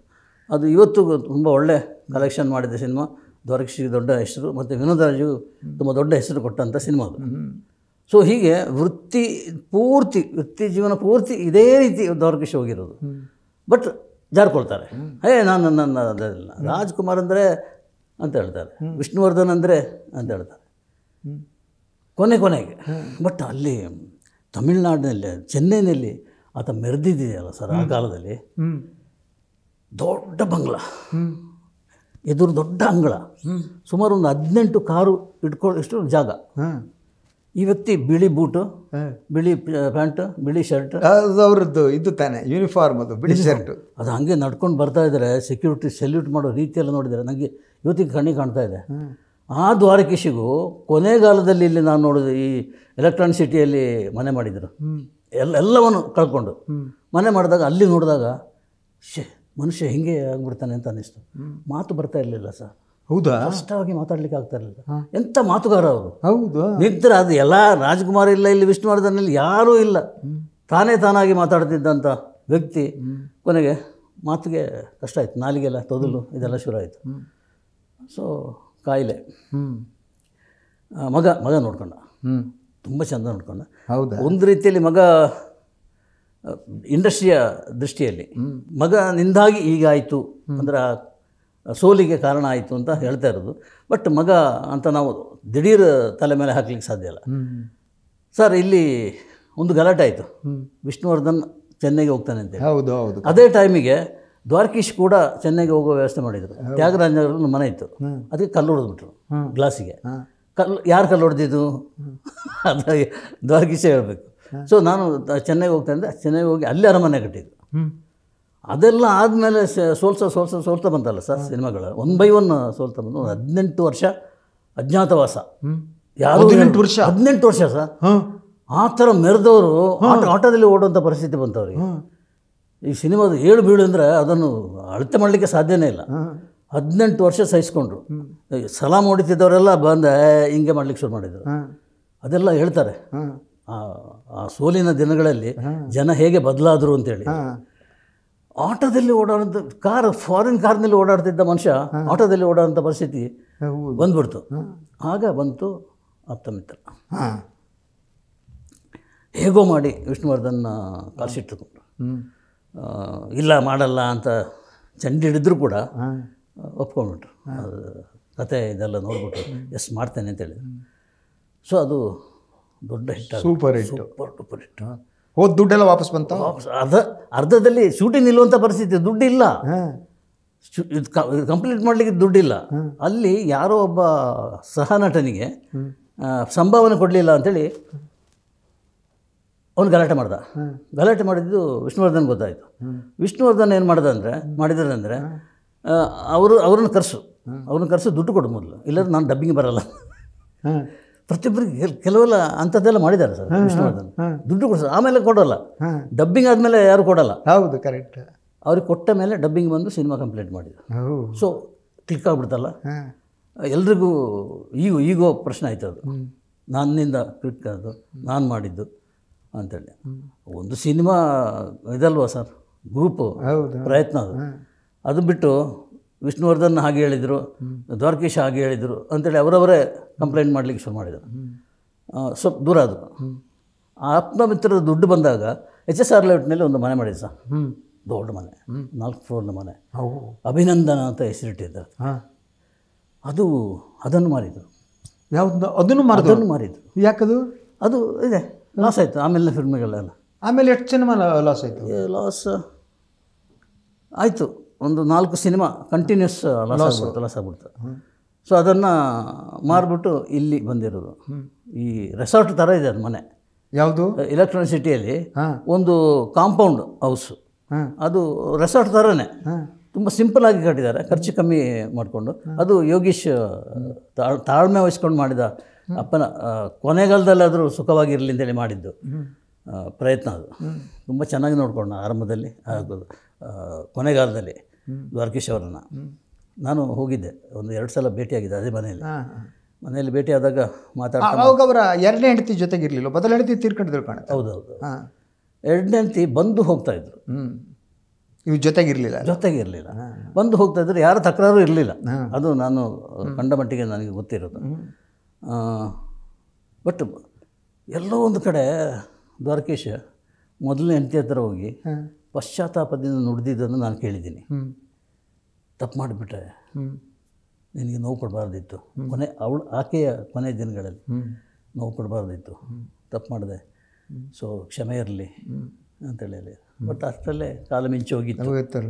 ಅದು ಇವತ್ತು ತುಂಬ ಒಳ್ಳೆ ಕಲೆಕ್ಷನ್ ಮಾಡಿದ ಸಿನಿಮಾ. ದ್ವಾರಕೀಶಿಗೆ ದೊಡ್ಡ ಹೆಸರು, ಮತ್ತು ವಿನೋದ್ ರಾಜು ತುಂಬ ದೊಡ್ಡ ಹೆಸರು ಕೊಟ್ಟಂಥ ಸಿನಿಮಾ ಅದು. ಸೊ ಹೀಗೆ ವೃತ್ತಿ ಜೀವನ ಪೂರ್ತಿ ಇದೇ ರೀತಿ ದ್ವಾರಕೀಶ್ ಹೋಗಿರೋದು. ಬಟ್ ಜಾರ್ಕೊಳ್ತಾರೆ, ನನ್ನ ಅದಲ್ಲ, ರಾಜ್ಕುಮಾರ್ ಅಂದರೆ ಅಂತ ಹೇಳ್ತಾರೆ, ವಿಷ್ಣುವರ್ಧನ್ ಅಂದರೆ ಅಂತ ಹೇಳ್ತಾರೆ ಕೊನೆಗೆ. ಬಟ್ ಅಲ್ಲಿ ತಮಿಳ್ನಾಡಿನಲ್ಲಿ, ಚೆನ್ನೈನಲ್ಲಿ ಆತ ಮೆರೆದಿದೆಯಲ್ಲ ಸರ್, ಆ ಕಾಲದಲ್ಲಿ ದೊಡ್ಡ ಬಂಗ್ಲಾ, ಎದುರು ದೊಡ್ಡ ಅಂಗಳ, ಸುಮಾರು ಒಂದು 18 ಕಾರು ಇಟ್ಕೊಳ್ಳೋಷ್ಟು ಜಾಗ. ಈ ವ್ಯಕ್ತಿ ಬಿಳಿ ಬೂಟು, ಬಿಳಿ ಪ್ಯಾಂಟು, ಬಿಳಿ ಶರ್ಟ್, ಅವ್ರದ್ದು ಇದು ತಾನೆ ಯೂನಿಫಾರ್ಮ್, ಅದು ಬಿಳಿ ಶರ್ಟು. ಅದು ಹಾಗೆ ನಡ್ಕೊಂಡು ಬರ್ತಾ ಇದ್ದಾರೆ. ಸೆಕ್ಯೂರಿಟಿ ಸೆಲ್ಯೂಟ್ ಮಾಡೋ ರೀತಿಯೆಲ್ಲ ನೋಡಿದರೆ ನನಗೆ ಇವತ್ತಿಗೆ ಕಣ್ಣಿಗೆ ಕಾಣ್ತಾ ಇದೆ. ಆ ದ್ವಾರಕೀಶಿಗೂ ಕೊನೆಗಾಲದಲ್ಲಿ ಇಲ್ಲಿ ನಾನು ನೋಡಿದೆ, ಈ ಎಲೆಕ್ಟ್ರಾನಿಕ್ ಸಿಟಿಯಲ್ಲಿ ಮನೆ ಮಾಡಿದರು. ಎಲ್ಲವನ್ನು ಕಳ್ಕೊಂಡು ಮನೆ ಮಾಡಿದಾಗ ಅಲ್ಲಿ ನೋಡಿದಾಗ ಮನುಷ್ಯ ಹಿಂಗೆ ಆಗ್ಬಿಡ್ತಾನೆ ಅಂತ ಅನ್ನಿಸ್ತು. ಮಾತು ಬರ್ತಾ ಇರಲಿಲ್ಲ ಸರ್. ಹೌದಾ? ಸ್ಪಷ್ಟವಾಗಿ ಮಾತಾಡ್ಲಿಕ್ಕೆ ಆಗ್ತಾ ಇರಲಿಲ್ಲ. ಎಂಥ ಮಾತುಗಾರ ಅವರು. ಹೌದು. ನಿಂತರ ಅದು ಎಲ್ಲ ರಾಜ್ಕುಮಾರ್ ಇಲ್ಲ, ಇಲ್ಲಿ ವಿಷ್ಣುವರ್ಧನಲ್ಲಿ ಯಾರೂ ಇಲ್ಲ, ತಾನಾಗಿ ಮಾತಾಡ್ತಿದ್ದಂಥ ವ್ಯಕ್ತಿ ಕೊನೆಗೆ ಮಾತಿಗೆ ಕಷ್ಟ ಆಯಿತು. ನಾಲಿಗೆಲ್ಲ ತೊದಲು ಇದೆಲ್ಲ ಶುರು ಆಯಿತು. ಸೊ ಕಾಯಿಲೆ. ಮಗ ನೋಡ್ಕೊಂಡ. ತುಂಬ ಚೆಂದ ನೋಡ್ಕೊಂಡ. ಹೌದಾ? ಒಂದು ರೀತಿಯಲ್ಲಿ ಮಗ ಇಂಡಸ್ಟ್ರಿಯ ದೃಷ್ಟಿಯಲ್ಲಿ ಮಗನಿಂದಾಗಿ ಹೀಗಾಯಿತು ಅಂದರೆ ಸೋಲಿಗೆ ಕಾರಣ ಆಯಿತು ಅಂತ ಹೇಳ್ತಾ ಇರೋದು. ಬಟ್ ಮಗ ಅಂತ ನಾವು ದಿಢೀರ್ ತಲೆ ಮೇಲೆ ಹಾಕ್ಲಿಕ್ಕೆ ಸಾಧ್ಯ ಇಲ್ಲ ಸರ್. ಇಲ್ಲಿ ಒಂದು ಗಲಾಟೆ ಆಯಿತು, ವಿಷ್ಣುವರ್ಧನ್ ಚೆನ್ನೈಗೆ ಹೋಗ್ತಾನೆ ಅಂತೇಳಿ. ಹೌದು ಹೌದು. ಅದೇ ಟೈಮಿಗೆ ದ್ವಾರಕೀಶ್ ಕೂಡ ಚೆನ್ನೈಗೆ ಹೋಗೋ ವ್ಯವಸ್ಥೆ ಮಾಡಿದರು. ತ್ಯಾಗರಾಜನಗರ ಮನೆ ಇತ್ತು, ಅದಕ್ಕೆ ಕಲ್ಲು ಹೊಡೆದ್ಬಿಟ್ರು ಗ್ಲಾಸಿಗೆ. ಯಾರು ಕಲ್ಲು ಹೊಡೆದಿದ್ದು ಅದು ದ್ವಾರಕೀಶೇ ಹೇಳಬೇಕು. ಸೊ ನಾನು ಚೆನ್ನೈಗೆ ಹೋಗ್ತಾ ಇದ್ದೆ, ಚೆನ್ನೈಗೆ ಹೋಗಿ ಅಲ್ಲಿ ಅರಮನೆ ಕಟ್ಟಿದ್ದು. ಅದೆಲ್ಲ ಆದಮೇಲೆ ಸೋಲ್ತಾ ಬಂತಲ್ಲ ಸರ್ ಸಿನಿಮಾಗಳು, 1 by 1 ಸೋಲ್ತಾ ಬಂದು 18 ವರ್ಷ ಅಜ್ಞಾತವಾಸ. ಯಾರು 18 ವರ್ಷ ಸರ್. ಆ ಥರ ಮೆರೆದವರು ಆಟೋದಲ್ಲಿ ಓಡುವಂಥ ಪರಿಸ್ಥಿತಿ ಬಂತವ್ರಿಗೆ. ಈ ಸಿನಿಮಾದ 7 ಬೀಳು ಅಂದರೆ ಅದನ್ನು ಅಳತೆ ಮಾಡಲಿಕ್ಕೆ ಸಾಧ್ಯನೇ ಇಲ್ಲ. 18 ವರ್ಷ ಸಹಿಸ್ಕೊಂಡ್ರು. ಸಲಾಮ್ ಹೊಡಿತಿದ್ದವರೆಲ್ಲ ಬಂದು ಹಿಂಗೆ ಮಾಡ್ಲಿಕ್ಕೆ ಶುರು ಮಾಡಿದರು. ಅದೆಲ್ಲ ಹೇಳ್ತಾರೆ ಆ ಸೋಲಿನ ದಿನಗಳಲ್ಲಿ ಜನ ಹೇಗೆ ಬದಲಾದರು ಅಂತೇಳಿ. ಆಟೋದಲ್ಲಿ ಓಡಾಡೋಂಥ ಫಾರಿನ್ ಕಾರ್ನಲ್ಲಿ ಓಡಾಡ್ತಿದ್ದ ಮನುಷ್ಯ ಆಟೋದಲ್ಲಿ ಓಡಾಡೋಂಥ ಪರಿಸ್ಥಿತಿ ಬಂದ್ಬಿಡ್ತು. ಆಗ ಬಂತು ಆಪ್ತಮಿತ್ರ. ಹೇಗೋ ಮಾಡಿ ವಿಷ್ಣುವರ್ಧನ್ ಕಾಲ್ಶೀಟ್ ಇಲ್ಲ ಮಾಡಲ್ಲ ಅಂತ ಚಂಡಿ ಹಿಡಿದ್ರು ಕೂಡ ಒಪ್ಕೊಂಡ್ಬಿಟ್ರು. ಕತೆ ಇದೆಲ್ಲ ನೋಡ್ಬಿಟ್ಟು ಎಸ್ ಮಾಡ್ತೇನೆ ಅಂತೇಳಿ. ಸೊ ಅದು ದೊಡ್ಡ hit, super hit, super duper hit. ಹೋದ ದುಡ್ಡೆಲ್ಲ ವಾಪಸ್ ಬಂತ. ಅರ್ಧದಲ್ಲಿ ಶೂಟಿಂಗ್ ನಿಲ್ಲುವಂಥ ಪರಿಸ್ಥಿತಿ, ದುಡ್ಡಿಲ್ಲ, ಇದು ಕಂಪ್ಲೀಟ್ ಮಾಡಲಿಕ್ಕೆ ದುಡ್ಡಿಲ್ಲ. ಅಲ್ಲಿ ಯಾರೋ ಒಬ್ಬ ಸಹ ನಟನಿಗೆ ಸಂಭಾವನೆ ಕೊಡಲಿಲ್ಲ ಅಂಥೇಳಿ ಅವನು ಗಲಾಟೆ ಮಾಡ್ದ. ಗಲಾಟೆ ಮಾಡಿದ್ದು ವಿಷ್ಣುವರ್ಧನ್ ಗೊತ್ತಾಯಿತು. ವಿಷ್ಣುವರ್ಧನ್ ಏನು ಮಾಡಿದ್ರೆ ಅವ್ರನ್ನ ಕರೆಸು ದುಡ್ಡು ಕೊಡು ಮೊದಲು, ಇಲ್ಲಾಂದ್ರೆ ನಾನು ಡಬ್ಬಿಂಗ್ ಬರಲ್ಲ. ಪ್ರತಿಯೊಬ್ಬರಿಗೆ ಕೆಲವೆಲ್ಲ ಅಂಥದ್ದೆಲ್ಲ ಮಾಡಿದ್ದಾರೆ ಸರ್ ವಿಷ್ಣುವರ್ಧನ್. ದುಡ್ಡು ಕೊಡಿಸು, ಆಮೇಲೆ ಕೊಡೋಲ್ಲ. ಡಬ್ಬಿಂಗ್ ಆದಮೇಲೆ ಯಾರು ಕೊಡಲ್ಲ. ಹೌದು, ಕರೆಕ್ಟ್. ಅವ್ರಿಗೆ ಕೊಟ್ಟ ಮೇಲೆ ಡಬ್ಬಿಂಗ್ ಬಂದು ಸಿನಿಮಾ ಕಂಪ್ಲೀಟ್ ಮಾಡಿದ್ರು. ಸೊ ಕ್ಲಿಕ್ ಆಗ್ಬಿಡ್ತಲ್ಲ ಎಲ್ರಿಗೂ. ಈಗೋ ಪ್ರಶ್ನೆ ಆಯ್ತು ಅದು, ನನ್ನಿಂದ ಕ್ಲಿಕ್ ಅದು, ನಾನು ಮಾಡಿದ್ದು ಅಂತೇಳಿ. ಒಂದು ಸಿನಿಮಾ ಇದಲ್ವಾ ಸರ್, ಗ್ರೂಪು ಪ್ರಯತ್ನ ಅದು ಬಿಟ್ಟು ವಿಷ್ಣುವರ್ಧನ್ ಹಾಗೆ ಹೇಳಿದರು, ದ್ವಾರಕೀಶ್ ಹಾಗೆ ಹೇಳಿದರು ಅಂತೇಳಿ ಅವರವರೇ ಕಂಪ್ಲೇಂಟ್ ಮಾಡಲಿಕ್ಕೆ ಶುರು ಮಾಡಿದರು. ಸ್ವಲ್ಪ ದೂರ ಅದು. ಆತ್ಮಮಿತ್ರದ ದುಡ್ಡು ಬಂದಾಗ HSR ಲೇಔಟ್ನಲ್ಲಿ ಒಂದು ಮನೆ ಮಾಡಿದ್ರು ಸರ್, ದೊಡ್ಡ ಮನೆ, 4 ಫ್ಲೋರ್ನ ಮನೆ, ಅಭಿನಂದನ ಅಂತ ಹೆಸರಿಟ್ಟಿದ್ದಾರೆ. ಅದನ್ನು ಮಾರಿದರು. ಯಾವುದು? ಅದನ್ನು ಮಾರಿದರು. ಯಾಕದು? ಅದು ಇದೆ, ಲಾಸ್ ಆಯಿತು. ಆಮೇಲೆ ಫಿಲ್ಮ್ಗಳೆಲ್ಲ ಆಮೇಲೆ ಎಷ್ಟು ಸಿನಿಮಾ ಲಾಸ್ ಆಯಿತು? ಲಾಸ್ ಆಯಿತು. ಒಂದು 4 ಸಿನಿಮಾ ಕಂಟಿನ್ಯೂಸ್ ಲಾಸ್ ಆಗ್ಬಿಡ್ತು. ಸೊ ಅದನ್ನು ಮಾರಿಬಿಟ್ಟು ಇಲ್ಲಿ ಬಂದಿರೋದು. ಈ ರೆಸಾರ್ಟ್ ಥರ ಇದೆ ಅದು ಮನೆ. ಯಾವುದು? ಎಲೆಕ್ಟ್ರಾನಿಕ್ ಸಿಟಿಯಲ್ಲಿ ಒಂದು ಕಾಂಪೌಂಡ್ ಹೌಸು, ಅದು ರೆಸಾರ್ಟ್ ಥರನೇ, ತುಂಬ ಸಿಂಪಲ್ಲಾಗಿ ಕಟ್ಟಿದ್ದಾರೆ, ಖರ್ಚು ಕಮ್ಮಿ ಮಾಡಿಕೊಂಡು. ಅದು ಯೋಗೀಶ್ ತಾಳ್ಮೆ ವಹಿಸ್ಕೊಂಡು ಮಾಡಿದ ಅಪ್ಪನ ಕೊನೆಗಾಲದಲ್ಲಾದರೂ ಸುಖವಾಗಿರಲಿ ಅಂತೇಳಿ ಮಾಡಿದ್ದು ಪ್ರಯತ್ನ. ಅದು ತುಂಬ ಚೆನ್ನಾಗಿ ನೋಡ್ಕೊಂಡು ಆರಂಭದಲ್ಲಿ ಕೊನೆಗಾಲದಲ್ಲಿ ದ್ವಾರಕೀಶ್ ಅವರನ್ನು ನಾನು ಹೋಗಿದ್ದೆ, ಒಂದು 2 ಸಲ ಭೇಟಿಯಾಗಿದ್ದೆ ಅದೇ ಮನೆಯಲ್ಲಿ ಭೇಟಿಯಾದಾಗ ಮಾತಾಡ್ತಾ. ಅವಾಗ ಅವರ 2ನೇ ಹೆಂಡತಿ ಜೊತೆಗಿರಲಿಲ್ಲ, ಮೊದಲ ಹೆಂಡತಿ ತೀರ್ಕೊಂಡಿದ್ರು ಕಾಣುತ್ತೆ. ಹೌದೌದು, 2ನೇ ಹೆಂಡತಿ ಬಂದು ಹೋಗ್ತಾಯಿದ್ರು, ಇವು ಜೊತೆಗಿರಲಿಲ್ಲ. ಬಂದು ಹೋಗ್ತಾಯಿದ್ರು, ಯಾರ ತಕರಾರು ಇರಲಿಲ್ಲ. ಅದು ನಾನು ಕಂಡ ಮಟ್ಟಿಗೆ ನನಗೆ ಗೊತ್ತಿರೋದು. ಬಟ್ ಎಲ್ಲೋ ಒಂದು ಕಡೆ ದ್ವಾರಕೀಶ್ ಮೊದಲನೇ ಹೆಂಡತಿ ಹತ್ರ ಹೋಗಿ ಪಶ್ಚಾತ್ತಾಪದಿಂದ ನುಡಿದಿದ್ದನ್ನು ನಾನು ಕೇಳಿದ್ದೀನಿ. ತಪ್ಪು ಮಾಡಿಬಿಟ್ರೆ ನಿನಗೆ ನೋವು ಕೊಡಬಾರ್ದಿತ್ತು, ಆಕೆಯ ಕೊನೆಯ ದಿನಗಳಲ್ಲಿ ನೋವು ಕೊಡಬಾರ್ದಿತ್ತು, ತಪ್ಪು ಮಾಡಿದೆ, ಸೊ ಕ್ಷಮೆ ಇರಲಿ ಅಂತೇಳಿ. ಬಟ್ ಅಷ್ಟರಲ್ಲೇ ಕಾಲ ಮಿಂಚಿ ಹೋಗಿತ್ತು.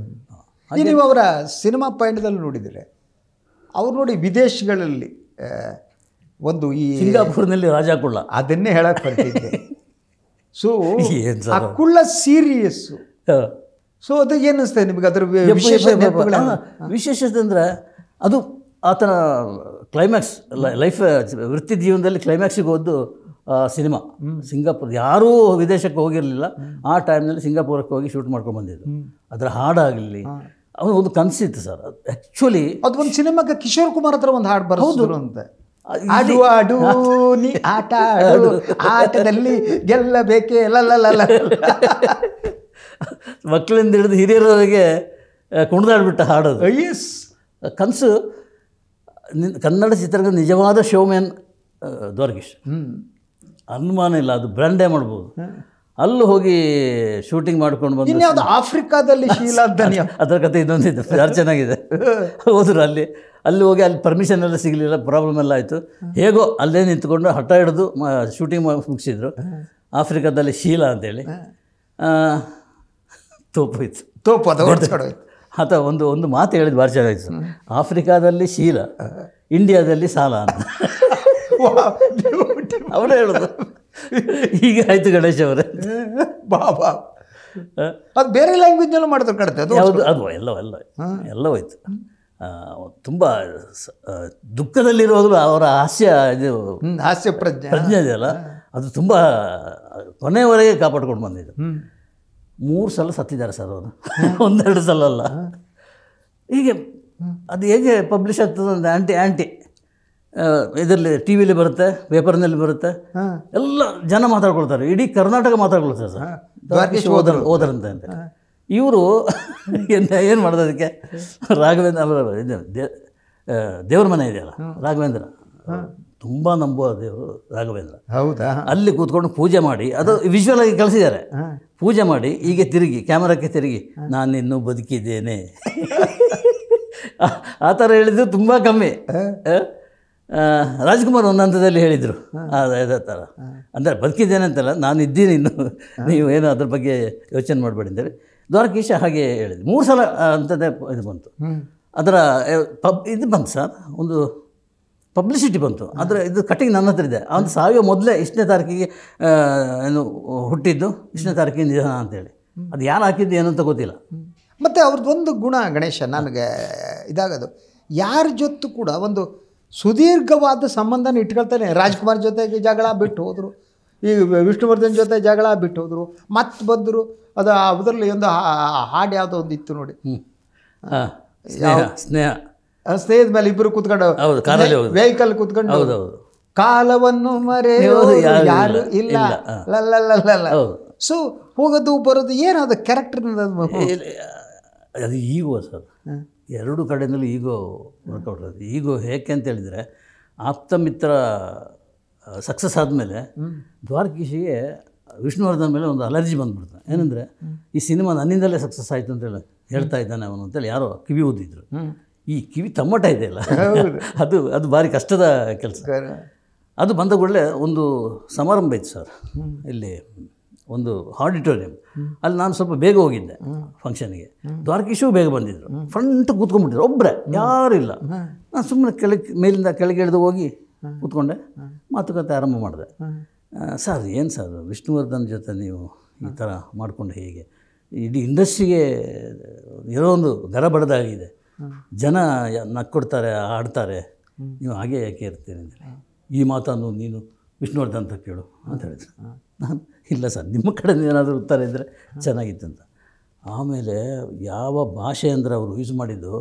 ನೀವು ಅವರ ಸಿನಿಮಾ ಪಯಣದಲ್ಲಿ ನೋಡಿದರೆ ಅವ್ರು ನೋಡಿ ವಿದೇಶಗಳಲ್ಲಿ ಒಂದು ಈ ಸಿಂಗಾಪುರ್ನಲ್ಲಿ ರಾಜ ಕುಳ್ಳ, ಅದನ್ನೇ ಹೇಳಕ್ಕೆ ಬರ್ತಿದ್ದೆ. ಸೊ ಆ ಕುಳ್ಳ ಸೀರಿಯಸ್ಸು. ಸೊ ಅದು ಏನು ಅನಿಸ್ತದೆ ನಿಮಗೆ ಅದರ ವಿಶೇಷತೆ ಅಂದರೆ ಅದು ಆತನ ಕ್ಲೈಮ್ಯಾಕ್ಸ್, ಲೈಫ್ ವೃತ್ತಿ ಜೀವನದಲ್ಲಿ ಕ್ಲೈಮ್ಯಾಕ್ಸಿಗೆ ಹೋದ್ದು ಸಿನಿಮಾ. ಸಿಂಗಾಪುರ್ ಯಾರೂ ವಿದೇಶಕ್ಕೆ ಹೋಗಿರಲಿಲ್ಲ ಆ ಟೈಮ್ನಲ್ಲಿ, ಸಿಂಗಾಪುರಕ್ಕೆ ಹೋಗಿ ಶೂಟ್ ಮಾಡ್ಕೊಂಡು ಬಂದಿದ್ದು. ಅದರ ಹಾಡಾಗಲಿ ಅವನು ಒಂದು ಕನಸಿತ್ತು ಸರ್. ಆ್ಯಕ್ಚುಲಿ ಅದು ಒಂದು ಸಿನಿಮಾಕ್ಕೆ ಕಿಶೋರ್ ಕುಮಾರ್ ಹತ್ರ ಒಂದು ಹಾಡು ಬರೋದು ಅಂತ, ಆಡು ಆಡು ನೀ ಆಟ ಆಡು, ಆಟದಲ್ಲಿ ಗೆಲ್ಲಬೇಕೇ ಲಲ್ಲ, ಮಕ್ಕಳಿಂದ ಹಿಡಿದು ಹಿರಿಯರವರೆಗೆ ಕುಣಿದಾಡ್ಬಿಟ್ಟ ಹಾಡೋದು. ಎಸ್, ಕನಸು. ಕನ್ನಡ ಚಿತ್ರರಂಗದ ನಿಜವಾದ ಶೋಮ್ಯಾನ್ ದ್ವಾರಕೀಶ್. ಅನುಮಾನ ಇಲ್ಲ, ಅದು ಬ್ರ್ಯಾಂಡೇ ಮಾಡ್ಬೋದು. ಅಲ್ಲಿ ಹೋಗಿ ಶೂಟಿಂಗ್ ಮಾಡ್ಕೊಂಡು ಬಂದು ಇನ್ಯಾವುದು ಆಫ್ರಿಕಾದಲ್ಲಿ ಶೀಲಾ ಧನ್ಯ ಅದರ ಕತೆ ಇದೊಂದಿದೆ, ಯಾರು ಚೆನ್ನಾಗಿದೆ. ಹೋದ್ರು ಅಲ್ಲಿ ಹೋಗಿ ಅಲ್ಲಿ ಪರ್ಮಿಷನ್ ಎಲ್ಲ ಸಿಗಲಿಲ್ಲ, ಪ್ರಾಬ್ಲಮ್ ಎಲ್ಲ ಆಯಿತು. ಹೇಗೋ ಅಲ್ಲೇ ನಿಂತ್ಕೊಂಡು ಹಠ ಹಿಡಿದು ಶೂಟಿಂಗ್ ಮುಗಿಸಿದ್ರು. ಆಫ್ರಿಕಾದಲ್ಲಿ ಶೀಲಾ ಅಂತೇಳಿ ತೋಪೋಯ್ತು. ತೋಪು ಅದು ಹೊಡ್ಸ್ಕೊಂಡೋಯ್ತು. ಆತ ಒಂದು ಮಾತು ಹೇಳಿದ್ದು ಭಾಳ ಚೆನ್ನಾಗಿತ್ತು. ಆಫ್ರಿಕಾದಲ್ಲಿ ಶೀಲಾ, ಇಂಡಿಯಾದಲ್ಲಿ ಸಾಲ ಅಂತ ಅವರೇ ಹೇಳೋದು. ಹೀಗೆ ಆಯಿತು ಗಣೇಶ್ ಅವರೇ. ಬಾಬಾ ಅದು ಬೇರೆ ಲ್ಯಾಂಗ್ವೇಜ್ನಲ್ಲೂ ಮಾಡಿದ್ರು ಕಣತೆ ಅದು. ಯಾವುದು ಅದು ಎಲ್ಲ ಹೋಯ್ತು. ತುಂಬ ದುಃಖದಲ್ಲಿರುವಾಗಲೂ ಅವರ ಹಾಸ್ಯ ಪ್ರಜ್ಞೆ ಇದೆಯಲ್ಲ, ಅದು ತುಂಬ ಕೊನೆಯವರೆಗೆ ಕಾಪಾಡ್ಕೊಂಡು ಬಂದಿದ್ದು. 3 ಸಲ ಸತ್ತಿದ್ದಾರೆ ಸರ್ ಅವರು, 1-2 ಸಲ ಅಲ್ಲ. ಹೀಗೆ ಅದು ಹೇಗೆ ಪಬ್ಲಿಷ್ ಆಗ್ತದೆ ಅಂದರೆ ಆ್ಯಂಟಿ ಇದರಲ್ಲಿ ಟಿ ವಿಲಿ ಬರುತ್ತೆ, ಪೇಪರ್ನಲ್ಲಿ ಬರುತ್ತೆ, ಎಲ್ಲ ಜನ ಮಾತಾಡ್ಕೊಳ್ತಾರೆ, ಇಡೀ ಕರ್ನಾಟಕ ಮಾತಾಡ್ಕೊಳ್ತಾರೆ ಸರ್ ದ್ವಾರಕೀಶ್ ಹೋದ್ರಂತೆ ಅಂತ. ಇವರು ಏನು ಮಾಡೋದು ಅದಕ್ಕೆ, ರಾಘವೇಂದ್ರ ಅವರ ದೇವ್ರ ಮನೆ ಇದೆಯಲ್ಲ ರಾಘವೇಂದ್ರ, ತುಂಬ ನಂಬುವ ದೇವರು ರಾಘವೇಂದ್ರ. ಹೌದಾ? ಅಲ್ಲಿ ಕೂತ್ಕೊಂಡು ಪೂಜೆ ಮಾಡಿ, ಅದು ವಿಜುವಲ್ ಆಗಿ ಕಳಿಸಿದ್ದಾರೆ. ಪೂಜೆ ಮಾಡಿ ಹೀಗೆ ತಿರುಗಿ ಕ್ಯಾಮರಾಕ್ಕೆ ತಿರುಗಿ, ನಾನಿನ್ನೂ ಬದುಕಿದ್ದೇನೆ ಆ ಥರ ಹೇಳಿದ್ದು ತುಂಬ ಕಮ್ಮಿ. ರಾಜ್ಕುಮಾರ್ ಒಂದು ಹಂತದಲ್ಲಿ ಹೇಳಿದರು ಅದೇ ಥರ, ಅಂದರೆ ಬದುಕಿದ್ದೇನೆ ಅಂತಲ್ಲ, ನಾನು ಇದ್ದೀನಿ ಇನ್ನು, ನೀವು ಏನು ಅದ್ರ ಬಗ್ಗೆ ಯೋಚನೆ ಮಾಡಬೇಡಿ ಅಂತೇಳಿ. ದ್ವಾರಕೀಶ ಹಾಗೆ ಹೇಳಿದ್ರು. 3 ಸಲ ಅಂಥದ್ದೇ ಇದು ಬಂತು. ಅದರ ಇದು ಬಂತು ಸರ್, ಒಂದು ಪಬ್ಲಿಸಿಟಿ ಬಂತು. ಆದರೆ ಇದು ಕಟಿಂಗ್ ನನ್ನ ಹತ್ರ ಇದೆ. ಅವನು ಸಾಯುವ ಮೊದಲೇ 1ನೇ ತಾರೀಕಿಗೆ ಏನು ಹುಟ್ಟಿದ್ದು, 1ನೇ ತಾರೀಕಿಗೆ ನಿಧನ ಅಂತೇಳಿ. ಅದು ಯಾರು ಹಾಕಿದ್ದು ಏನು ಅಂತ ಗೊತ್ತಿಲ್ಲ. ಮತ್ತು ಅವ್ರದ್ದೊಂದು ಗುಣ ಗಣೇಶ ನನಗೆ ಇದಾಗೋದು, ಯಾರ ಜೊತೆ ಕೂಡ ಒಂದು ಸುದೀರ್ಘವಾದ ಸಂಬಂಧನ ಇಟ್ಕೊಳ್ತಾನೆ. ರಾಜ್ಕುಮಾರ್ ಜೊತೆಗೆ ಜಗಳ ಬಿಟ್ಟು ಹೋದರು, ಈಗ ವಿಷ್ಣುವರ್ಧನ್ ಜೊತೆ ಜಗಳ ಬಿಟ್ಟು ಹೋದರು, ಮತ್ತೆ ಬಂದರು. ಅದು ಅದರಲ್ಲಿ ಒಂದು ಹಾಡು ಯಾವುದೋ ಒಂದು ಇತ್ತು ನೋಡಿ, ಸ್ನೇಹದ ಮೇಲೆ ಇಬ್ಬರು ಕೂತ್ಕೊಂಡು ವೆಹಿಕಲ್ ಕೂತ್ಕೊಂಡು ಕಾಲವನ್ನು ಮರೆಯೋದು ಯಾರು ಇಲ್ಲ ಲಲ್ಲ. ಸೊ ಹೋಗೋದು ಬರೋದು ಏನದು ಕ್ಯಾರೆಕ್ಟರ್, ಅದು ಈಗೋ ಸರ್, 2 ಕಡೆಯಿಂದಲೂ ಈಗೋ ವರ್ಕೌಟ್ ಆಗುತ್ತೆ. ಈಗೋ ಹೇಗೆ ಅಂತ ಹೇಳಿದರೆ, ಆಪ್ತ ಮಿತ್ರ ಸಕ್ಸಸ್ ಆದಮೇಲೆ ದ್ವಾರಕೀಶಿಗೆ ವಿಷ್ಣುವರ್ಧನ್ ಮೇಲೆ ಒಂದು ಅಲರ್ಜಿ ಬಂದ್ಬಿಡ್ತಾನೆ. ಏನಂದರೆ, ಈ ಸಿನಿಮಾ ನನ್ನಿಂದಲೇ ಸಕ್ಸಸ್ ಆಯಿತು ಅಂತೇಳಿ ಹೇಳ್ತಾ ಇದ್ದಾನೆ ಅವನು ಅಂತೇಳಿ ಯಾರೋ ಕಿವಿ ಊದಿದ್ರು. ಈ ಕಿವಿ ತಮ್ಮಟ ಇದೆಯಲ್ಲ, ಅದು ಭಾರಿ ಕಷ್ಟದ ಕೆಲಸ. ಅದು ಬಂದ ಕೂಡಲೇ ಒಂದು ಸಮಾರಂಭ ಇತ್ತು ಸರ್, ಇಲ್ಲಿ ಒಂದು ಆಡಿಟೋರಿಯಂ. ಅಲ್ಲಿ ನಾನು ಸ್ವಲ್ಪ ಬೇಗ ಹೋಗಿದ್ದೆ ಫಂಕ್ಷನ್ಗೆ. ದ್ವಾರಕೀಶು ಬೇಗ ಬಂದಿದ್ದರು. ಫ್ರಂಟ್ ಕೂತ್ಕೊಂಡ್ಬಿಟ್ಟಿದ್ರು, ಒಬ್ಬರೇ, ಯಾರೂ ಇಲ್ಲ. ನಾನು ಸುಮ್ಮನೆ ಮೇಲಿಂದ ಕೆಳಗೆ ಇಳಿದು ಹೋಗಿ ಕೂತ್ಕೊಂಡೆ, ಮಾತುಕತೆ ಆರಂಭ ಮಾಡಿದೆ. ಸರ್ ಏನು ಸರ್, ವಿಷ್ಣುವರ್ಧನ್ ಜೊತೆ ನೀವು ಈ ಥರ ಮಾಡಿಕೊಂಡು ಹೇಗೆ, ಇಡೀ ಇಂಡಸ್ಟ್ರಿಗೆ ಇರೋ ಒಂದು ಗರಬಡದಾಗಿದೆ, ಜನ ನಕ್ಕೊಡ್ತಾರೆ, ಆಡ್ತಾರೆ, ನೀವು ಹಾಗೆ ಯಾಕೆ ಇರ್ತೀರಿ ಅಂದರೆ, ಈ ಮಾತನ್ನು ನೀನು ವಿಷ್ಣುವರ್ಧನ್ ಅಂತ ಕೇಳು ಅಂತ ಹೇಳಿದ್ರು. ನಾನು ಇಲ್ಲ ಸರ್, ನಿಮ್ಮ ಕಡೆ ಏನಾದರೂ ಉತ್ತರ ಇದ್ದರೆ ಚೆನ್ನಾಗಿತ್ತು ಅಂತ. ಆಮೇಲೆ ಯಾವ ಭಾಷೆ ಅಂದರೆ ಅವರು ಯೂಸ್ ಮಾಡಿದ್ದು,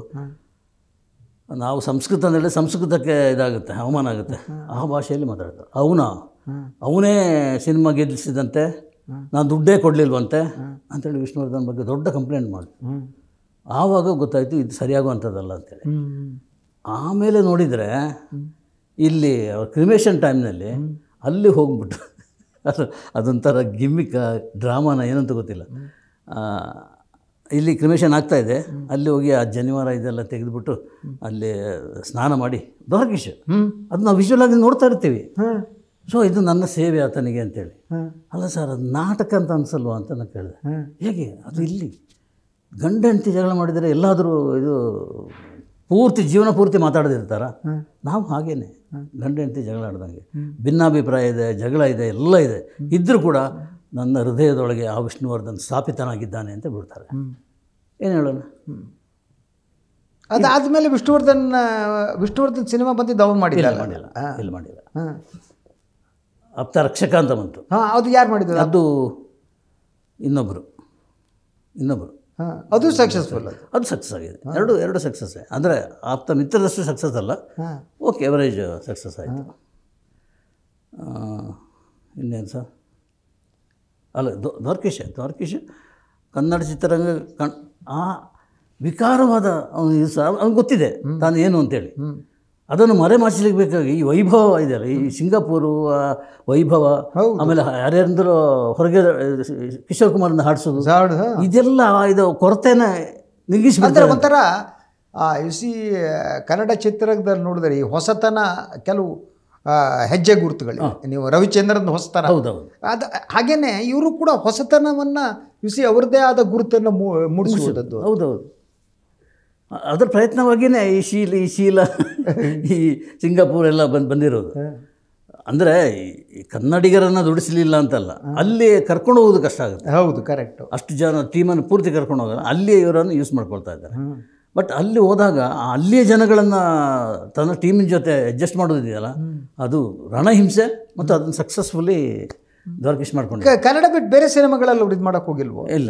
ನಾವು ಸಂಸ್ಕೃತ ಅಂದರೆ ಸಂಸ್ಕೃತಕ್ಕೆ ಇದಾಗುತ್ತೆ, ಅವಮಾನ ಆಗುತ್ತೆ, ಆ ಭಾಷೆಯಲ್ಲಿ ಮಾತಾಡ್ತಾರೆ. ಅವನೇ ಸಿನಿಮಾ ಗೆಲ್ಲಿಸಿದಂತೆ, ನಾನು ದುಡ್ಡೇ ಕೊಡಲಿಲ್ವಂತೆ ಅಂಥೇಳಿ ವಿಷ್ಣುವರ್ಧನ್ ಬಗ್ಗೆ ದೊಡ್ಡ ಕಂಪ್ಲೇಂಟ್ ಮಾಡಿ. ಆವಾಗ ಗೊತ್ತಾಯಿತು ಇದು ಸರಿಯಾಗುವಂಥದ್ದಲ್ಲ ಅಂತೇಳಿ. ಆಮೇಲೆ ನೋಡಿದರೆ ಇಲ್ಲಿ ಕ್ರಿಮೇಷನ್ ಟೈಮ್ನಲ್ಲಿ ಅಲ್ಲಿ ಹೋಗ್ಬಿಟ್ಟು ಅದೊಂಥರ ಗಿಮ್ಮಿಕ್ ಡ್ರಾಮಾನ ಏನಂತ ಗೊತ್ತಿಲ್ಲ. ಇಲ್ಲಿ ಕ್ರಿಮೇಷನ್ ಆಗ್ತಾಯಿದೆ, ಅಲ್ಲಿ ಹೋಗಿ ಆ ಜನಿವಾರ ಇದೆಲ್ಲ ತೆಗೆದುಬಿಟ್ಟು ಅಲ್ಲಿ ಸ್ನಾನ ಮಾಡಿ ದ್ವಾರಕೀಶ್, ಅದು ನಾವು ವಿಜುವಲಾಗಿ ನೋಡ್ತಾ ಇರ್ತೀವಿ. ಸೊ ಇದು ನನ್ನ ಸೇವೆ ಆತನಿಗೆ ಅಂತೇಳಿ. ಅಲ್ಲ ಸರ್, ಅದು ನಾಟಕ ಅಂತ ಅನಿಸಲ್ವಾ ಅಂತ ನಾನು ಕೇಳಿದೆ. ಹೇಗೆ ಅದು ಇಲ್ಲಿ ಗಂಡ ಹೆಂಡತಿ ಜಗಳ ಮಾಡಿದರೆ ಎಲ್ಲಾದರೂ ಇದು ಜೀವನ ಪೂರ್ತಿ ಮಾತಾಡೋದಿರ್ತಾರ? ನಾವು ಹಾಗೇನೆ ಗಂಡ ಹೆಂಡತಿ ಜಗಳ ಆಡ್ದಂಗೆ, ಭಿನ್ನಾಭಿಪ್ರಾಯ ಇದೆ, ಜಗಳ ಇದೆ, ಎಲ್ಲ ಇದೆ, ಇದ್ದರೂ ಕೂಡ ನನ್ನ ಹೃದಯದೊಳಗೆ ಆ ವಿಷ್ಣುವರ್ಧನ್ ಸ್ಥಾಪಿತನಾಗಿದ್ದಾನೆ ಅಂತ ಬಿಡ್ತಾರೆ. ಏನು ಹೇಳೋಣ. ಅದಾದಮೇಲೆ ವಿಷ್ಣುವರ್ಧನ್ ಸಿನಿಮಾ ಬಂದಿದ್ದು ಅವ್ನು ಮಾಡಿಲ್ಲ. ಇಲ್ಲಿ ಮಾಡಿಲ್ಲ. ಆಪ್ತ ರಕ್ಷಕ ಅಂತ ಬಂತು. ಅದು ಯಾರು ಮಾಡಿದ್ರು? ಅದು ಇನ್ನೊಬ್ಬರು. ಅದು ಸಕ್ಸಸ್ಫುಲ್. ಅದು ಸಕ್ಸಸ್ ಆಗಿದೆ. ಎರಡು ಸಕ್ಸಸ್ಸೇ. ಅಂದರೆ ಆಪ್ತ ಮಿತ್ರದಷ್ಟು ಸಕ್ಸಸ್ ಅಲ್ಲ, ಓಕೆ, ಎವರೇಜ್ ಸಕ್ಸಸ್ ಆಯಿತು. ಇನ್ನೇನು ಸರ್, ಅಲ್ಲ ದ್ವಾರಕೀಶ್ ಕನ್ನಡ ಚಿತ್ರರಂಗ ಆ ವಿಕಾರವಾದ ಅವನು ಸಹ ಅವ್ನಿಗೆ ಗೊತ್ತಿದೆ ತಾನು ಏನು ಅಂತೇಳಿ. ಅದನ್ನು ಮರೆಮಾಚಲಿಕ್ಕಾಗಿ ಈ ವೈಭವ ಇದೆಯಲ್ಲ, ಈ ಸಿಂಗಾಪುರು ಆ ವೈಭವ, ಆಮೇಲೆ ಯಾರ್ಯಾರಿಂದಲೂ ಹೊರಗೆ ಕಿಶೋರ್ ಕುಮಾರ್ನ ಹಾಡಿಸೋದು, ಇದೆಲ್ಲ ಇದು ಕೊರತೆನ ನಿಗಿಸ್ಬಿಡ್ತಾರೆ. ಒಂಥರ ಸಿ ಕನ್ನಡ ಚಿತ್ರದಲ್ಲಿ ನೋಡಿದ್ರೆ ಈ ಹೊಸತನ ಕೆಲವು ಹೆಜ್ಜೆ ಗುರುತುಗಳು, ನೀವು ರವಿಚಂದ್ರನ್ ಹೊಸತನ, ಹೌದೌದು, ಅದು ಹಾಗೇನೆ ಇವರು ಕೂಡ ಹೊಸತನವನ್ನು ಸಿ ಅವ್ರದ್ದೇ ಆದ ಗುರುತನ್ನು ಮೂಡಿಸುವುದದ್ದು. ಹೌದೌದು, ಅದರ ಪ್ರಯತ್ನವಾಗಿಯೇ ಈ ಶೀಲ ಈ ಸಿಂಗಾಪುರ್ ಎಲ್ಲ ಬಂದಿರೋದು. ಅಂದರೆ ಈ ಕನ್ನಡಿಗರನ್ನು ದುಡಿಸಲಿಲ್ಲ ಅಂತಲ್ಲ, ಅಲ್ಲಿ ಕರ್ಕೊಂಡು ಹೋಗೋದು ಕಷ್ಟ ಆಗುತ್ತೆ. ಹೌದು, ಕರೆಕ್ಟು. ಅಷ್ಟು ಜನ ಟೀಮನ್ನು ಪೂರ್ತಿ ಕರ್ಕೊಂಡು ಹೋಗೋದು, ಅಲ್ಲಿಯೇ ಇವರನ್ನು ಯೂಸ್ ಮಾಡ್ಕೊಳ್ತಾ ಇದ್ದಾರೆ. ಬಟ್ ಅಲ್ಲಿ ಹೋದಾಗ ಅಲ್ಲಿಯ ಜನಗಳನ್ನು ತನ್ನ ಟೀಮಿನ ಜೊತೆ ಅಡ್ಜಸ್ಟ್ ಮಾಡೋದಿದೆಯಲ್ಲ, ಅದು ರಣಹಿಂಸೆ, ಮತ್ತು ಅದನ್ನು ಸಕ್ಸಸ್ಫುಲಿ ದ್ವಾರಕೀಶ್ ಮಾಡ್ಕೊಂಡು. ಕನ್ನಡ ಬಿಟ್ಟು ಬೇರೆ ಸಿನಿಮಾಗಳಲ್ಲಿ ಅವ್ರು ಇದು ಮಾಡೋಕ್ಕೆ ಹೋಗಿಲ್ವೋ? ಇಲ್ಲ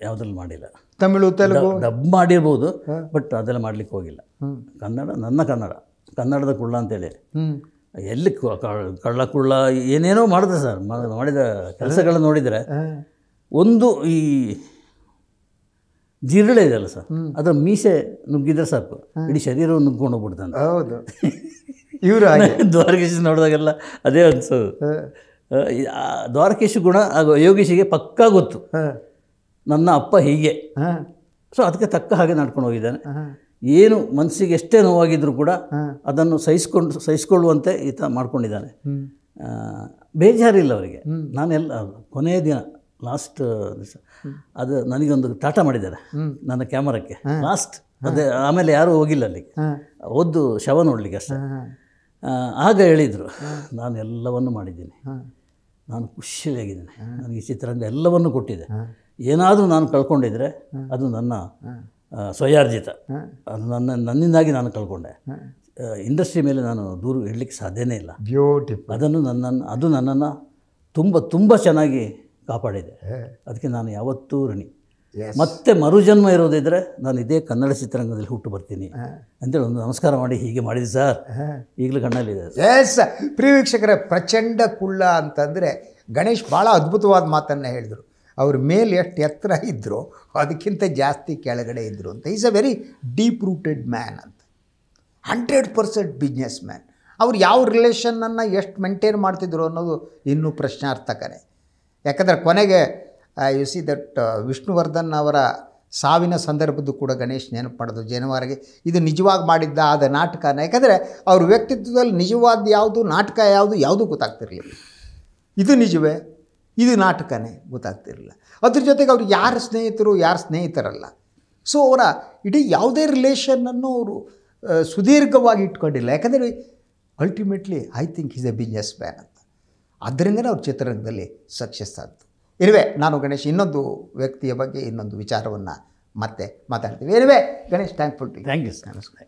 ಯಾವುದ್ರಲ್ಲಿ ಮಾಡಿಲ್ಲ. ತಮಿಳು, ತೆಲುಗು ಡಬ್ ಮಾಡಿರ್ಬೋದು, ಬಟ್ ಅದೆಲ್ಲ ಮಾಡಲಿಕ್ಕೆ ಹೋಗಿಲ್ಲ. ಕನ್ನಡ ನನ್ನ ಕನ್ನಡದ ಕುಳ್ಳ ಅಂತೇಳಿ ಎಲ್ಲಿ ಕಳ್ಳ ಕುಳ್ಳ ಏನೇನೋ ಮಾಡಿದೆ ಸರ್. ಮಾಡಿದ ಕೆಲಸಗಳನ್ನ ನೋಡಿದರೆ, ಒಂದು ಈ ಜಿರಳೆ ಇದೆಯಲ್ಲ ಸರ್, ಅದರ ಮೀಸೆ ನುಗ್ಗಿದ್ರೆ ಸಾಕು, ಇಡೀ ಶರೀರವನ್ನು ನುಗ್ಕೊಂಡು ಹೋಗ್ಬಿಡ್ತಾನೆ. ಹೌದು, ಇವರು ದ್ವಾರಕೀಶ್ ನೋಡಿದಾಗೆಲ್ಲ ಅದೇ ಅನ್ಸೋದು. ದ್ವಾರಕೀಶ್ ಗುಣ ಯೋಗೀಶಿಗೆ ಪಕ್ಕಾ ಗೊತ್ತು, ನನ್ನ ಅಪ್ಪ ಹೀಗೆ, ಸೊ ಅದಕ್ಕೆ ತಕ್ಕ ಹಾಗೆ ನಡ್ಕೊಂಡು ಹೋಗಿದ್ದಾನೆ. ಏನು ಮನಸ್ಸಿಗೆ ಎಷ್ಟೇ ನೋವಾಗಿದ್ದರೂ ಕೂಡ ಅದನ್ನು ಸಹಿಸ್ಕೊಳ್ಳುವಂತೆ ಈತ ಮಾಡ್ಕೊಂಡಿದ್ದಾನೆ. ಬೇಜಾರಿಲ್ಲ ಅವರಿಗೆ. ನಾನೆಲ್ಲ ಕೊನೆಯ ದಿನ ಲಾಸ್ಟ್ ಅದು ನನಗೊಂದು ಟಾಟಾ ಮಾಡಿದ್ದಾರೆ ನನ್ನ ಕ್ಯಾಮರಕ್ಕೆ ಲಾಸ್ಟ್. ಅದೇ ಆಮೇಲೆ ಯಾರೂ ಹೋಗಿಲ್ಲ ಅಲ್ಲಿಗೆ, ಓದ್ದು ಶವ ನೋಡಲಿಕ್ಕೆ ಅಷ್ಟೇ. ಆಗ ಹೇಳಿದರು, ನಾನು ಎಲ್ಲವನ್ನು ಮಾಡಿದ್ದೀನಿ, ನಾನು ಖುಷಿಯಾಗಿದ್ದೀನಿ, ನನಗೆ ಈ ಚಿತ್ರರಂಗ ಎಲ್ಲವನ್ನು ಕೊಟ್ಟಿದೆ. ಏನಾದರೂ ನಾನು ಕಳ್ಕೊಂಡಿದ್ರೆ ಅದು ನನ್ನ ಸ್ವಯಾರ್ಜಿತ, ಅದು ನನ್ನಿಂದಾಗಿ ನಾನು ಕಳ್ಕೊಂಡೆ. ಇಂಡಸ್ಟ್ರಿ ಮೇಲೆ ನಾನು ದೂರು ಇಡಲಿಕ್ಕೆ ಸಾಧ್ಯನೇ ಇಲ್ಲ. ಬ್ಯೂಟಿಫುಲ್. ಅದು ನನ್ನನ್ನು ತುಂಬ ಚೆನ್ನಾಗಿ ಕಾಪಾಡಿದೆ. ಅದಕ್ಕೆ ನಾನು ಯಾವತ್ತೂ ಋಣಿ. ಮತ್ತೆ ಮರುಜನ್ಮ ಇರೋದಿದ್ದರೆ ನಾನು ಇದೇ ಕನ್ನಡ ಚಿತ್ರರಂಗದಲ್ಲಿ ಹುಟ್ಟು ಬರ್ತೀನಿ ಅಂತೇಳಿ ಒಂದು ನಮಸ್ಕಾರ ಮಾಡಿ ಹೀಗೆ ಮಾಡಿದೆ ಸರ್. ಈಗಲೂ ಕಣ್ಣಲ್ಲಿದೆ. ಎಸ್, ಪ್ರಿಯ ವೀಕ್ಷಕರೇ, ಪ್ರಚಂಡ ಕುಳ್ಳ ಅಂತಂದರೆ ಗಣೇಶ್ ಭಾಳ ಅದ್ಭುತವಾದ ಮಾತನ್ನು ಹೇಳಿದರು. ಅವ್ರ ಮೇಲೆ ಎಷ್ಟು ಎತ್ತರ ಇದ್ದರು ಅದಕ್ಕಿಂತ ಜಾಸ್ತಿ ಕೆಳಗಡೆ ಇದ್ದರು ಅಂತ. Is a very deep rooted man ಅಂತ, 100% ಬಿಸ್ನೆಸ್ ಮ್ಯಾನ್. ಅವ್ರು ಯಾವ ರಿಲೇಷನನ್ನು ಎಷ್ಟು ಮೇಂಟೈನ್ ಮಾಡ್ತಿದ್ರು ಅನ್ನೋದು ಇನ್ನೂ ಪ್ರಶ್ನಾರ್ಥಕನೇ. ಯಾಕಂದರೆ ಕೊನೆಗೆ ಯು ಸಿ ದಟ್ ವಿಷ್ಣುವರ್ಧನ್ ಅವರ ಸಾವಿನ ಸಂದರ್ಭದ್ದು ಕೂಡ ಗಣೇಶ್ ನೆನಪು ಮಾಡೋದು ಜನವರಿಗೆ ಇದು ನಿಜವಾಗಿ ಮಾಡಿದ್ದ ಆದ ನಾಟಕನ. ಯಾಕಂದರೆ ಅವ್ರ ವ್ಯಕ್ತಿತ್ವದಲ್ಲಿ ನಿಜವಾದ ಯಾವುದು ನಾಟಕ ಯಾವುದೂ ಗೊತ್ತಾಗ್ತಿರಲಿಲ್ಲ. ಇದು ನಿಜವೇ, ಇದು ನಾಟಕನೇ ಗೊತ್ತಾಗ್ತಿರಲಿಲ್ಲ. ಅದ್ರ ಜೊತೆಗೆ ಅವ್ರು ಯಾರು ಸ್ನೇಹಿತರಲ್ಲ. ಸೊ ಅವರ ಇಡೀ ಯಾವುದೇ ರಿಲೇಷನನ್ನು ಅವರು ಸುದೀರ್ಘವಾಗಿ ಇಟ್ಕೊಂಡಿಲ್ಲ. ಯಾಕಂದರೆ ultimately I think is A business man ಅಂತ. ಅದರಿಂದನೇ ಅವ್ರ ಚಿತ್ರರಂಗದಲ್ಲಿ ಸಕ್ಸಸ್ ಆಯಿತು. ಇರುವೆ, ನಾನು ಗಣೇಶ್ ಇನ್ನೊಂದು ವ್ಯಕ್ತಿಯ ಬಗ್ಗೆ ಇನ್ನೊಂದು ವಿಚಾರವನ್ನು ಮತ್ತೆ ಮಾತಾಡ್ತೀವಿ. ಇರುವೆ Ganesh, thankful to you. Thank you sir. ನಮಸ್ಕಾರ.